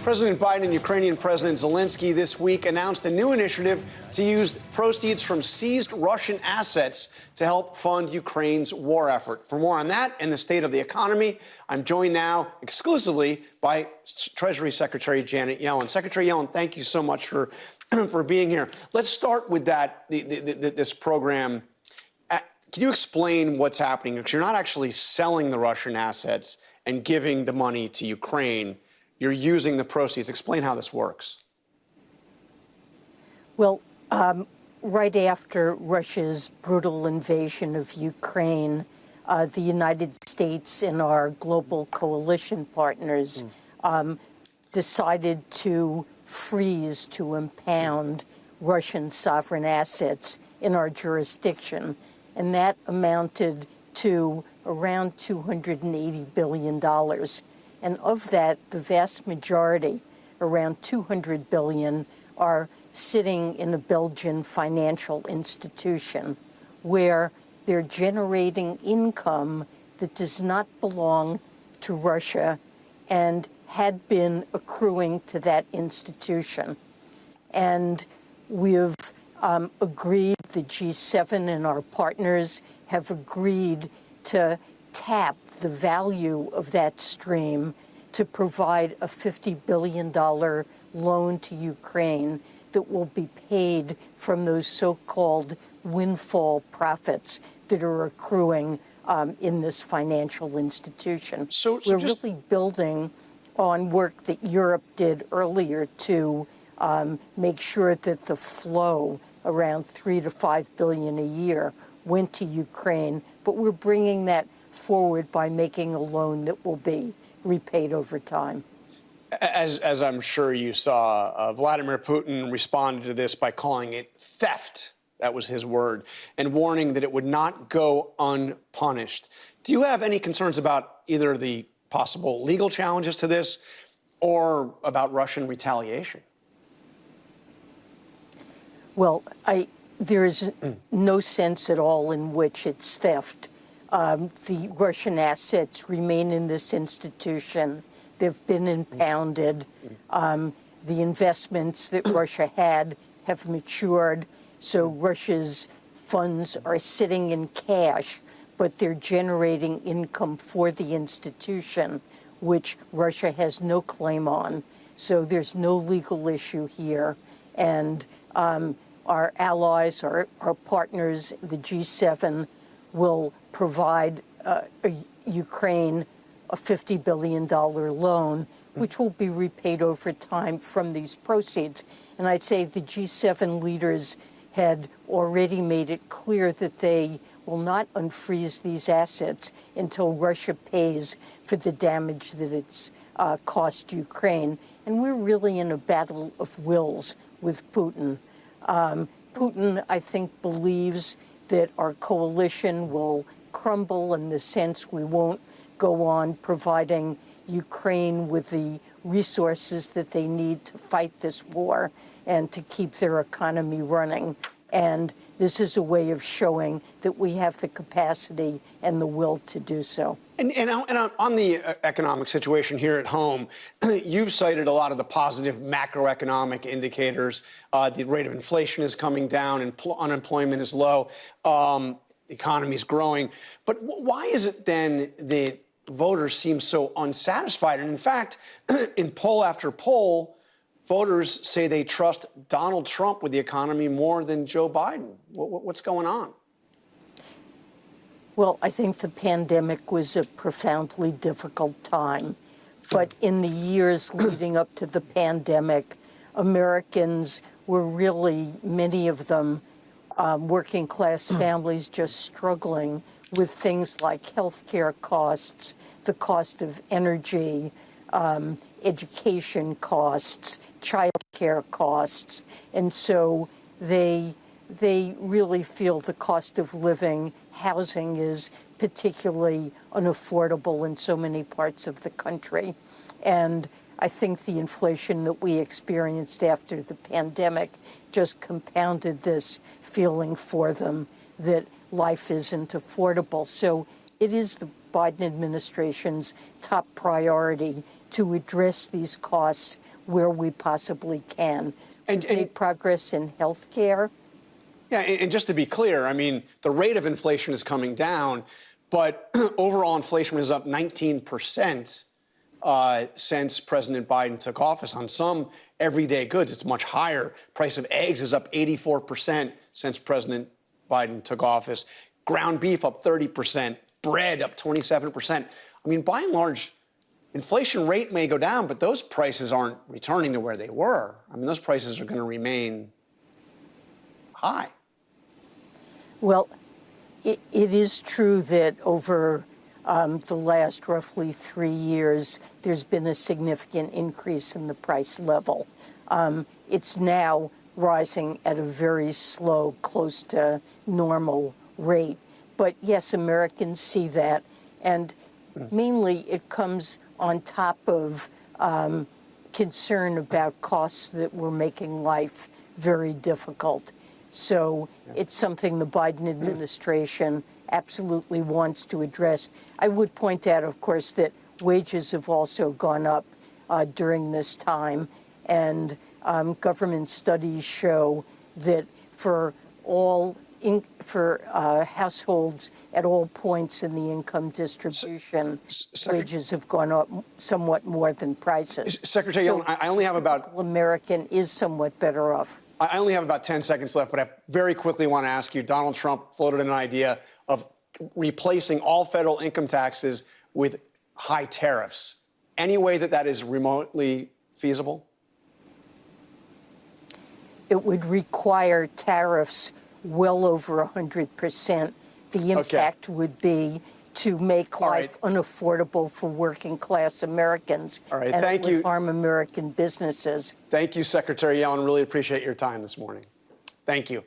President Biden and Ukrainian President Zelensky this week announced a new initiative to use proceeds from seized Russian assets to help fund Ukraine's war effort. For more on that and the state of the economy, I'm joined now exclusively by Treasury Secretary Janet Yellen. Secretary Yellen, thank you so much for being here. Let's start with this program. Can you explain what's happening? Because you're not actually selling the Russian assets and giving the money to Ukraine. You're using the proceeds. Explain how this works. Well, right after Russia's brutal invasion of Ukraine, the United States and our global coalition partners decided to freeze, to impound Russian sovereign assets in our jurisdiction. And that amounted to around $280 billion. And of that, the vast majority, around $200 billion, are sitting in a Belgian financial institution where they're generating income that does not belong to Russia and had been accruing to that institution. And we've agreed, the G7 and our partners have agreed to tap the value of that stream to provide a $50 billion loan to Ukraine that will be paid from those so-called windfall profits that are accruing in this financial institution. So we're really building on work that Europe did earlier to make sure that the flow, around $3 to $5 billion a year, went to Ukraine, but we're bringing that forward by making a loan that will be repaid over time. As I'm sure you saw, Vladimir Putin responded to this by calling it theft. That was his word, and warning that it would not go unpunished. Do you have any concerns about either the possible legal challenges to this or about Russian retaliation? Well, there is no sense at all in which it's theft. The Russian assets remain in this institution. They've been impounded. The investments that Russia had have matured, so Russia's funds are sitting in cash, but they're generating income for the institution, which Russia has no claim on. So there's no legal issue here. And our allies, our partners, the G7, will provide Ukraine a $50 billion loan, which will be repaid over time from these proceeds. And I'd say the G7 leaders had already made it clear that they will not unfreeze these assets until Russia pays for the damage that it's cost Ukraine. And we're really in a battle of wills with Putin. Putin, I think, believes that our coalition will crumble in the sense we won't go on providing Ukraine with the resources that they need to fight this war and to keep their economy running. And this is a way of showing that we have the capacity and the will to do so. And on the economic situation here at home, you've cited a lot of the positive macroeconomic indicators. The rate of inflation is coming down and unemployment is low. The economy is growing. But why is it then that voters seem so unsatisfied? And in fact, in poll after poll, voters say they trust Donald Trump with the economy more than Joe Biden. What's going on? Well, I think the pandemic was a profoundly difficult time. But in the years leading up to the pandemic, Americans were really, many of them, working class families, just struggling with things like health care costs, the cost of energy, education costs, child care costs. And so they really feel the cost of living, housing is particularly unaffordable in so many parts of the country. And I think the inflation that we experienced after the pandemic just compounded this feeling for them that life isn't affordable. So it is the Biden administration's top priority to address these costs where we possibly can. And We've made progress in health care. Yeah, and just to be clear, I mean, the rate of inflation is coming down, but overall inflation is up 19% since President Biden took office. On some everyday goods, it's much higher. Price of eggs is up 84% since President Biden took office. Ground beef up 30%, bread up 27%. I mean, by and large, inflation rate may go down, but those prices aren't returning to where they were. I mean, those prices are going to remain high. Well, it is true that over the last roughly 3 years, there's been a significant increase in the price level. It's now rising at a very slow, close to normal rate. But yes, Americans see that. And mainly it comes on top of concern about costs that were making life very difficult. So it's something the Biden administration absolutely wants to address. I would point out, of course, that wages have also gone up during this time, and government studies show that for households at all points in the income distribution, wages have gone up somewhat more than prices. Secretary Yellen, I only have about... American is somewhat better off. I only have about 10 seconds left, but I very quickly want to ask you, Donald Trump floated an idea of replacing all federal income taxes with high tariffs. Any way that that is remotely feasible? It would require tariffs well over 100%. The impact would be to make life unaffordable for working class Americans. All right, and thank it you. would harm American businesses. Thank you, Secretary Yellen. Really appreciate your time this morning. Thank you.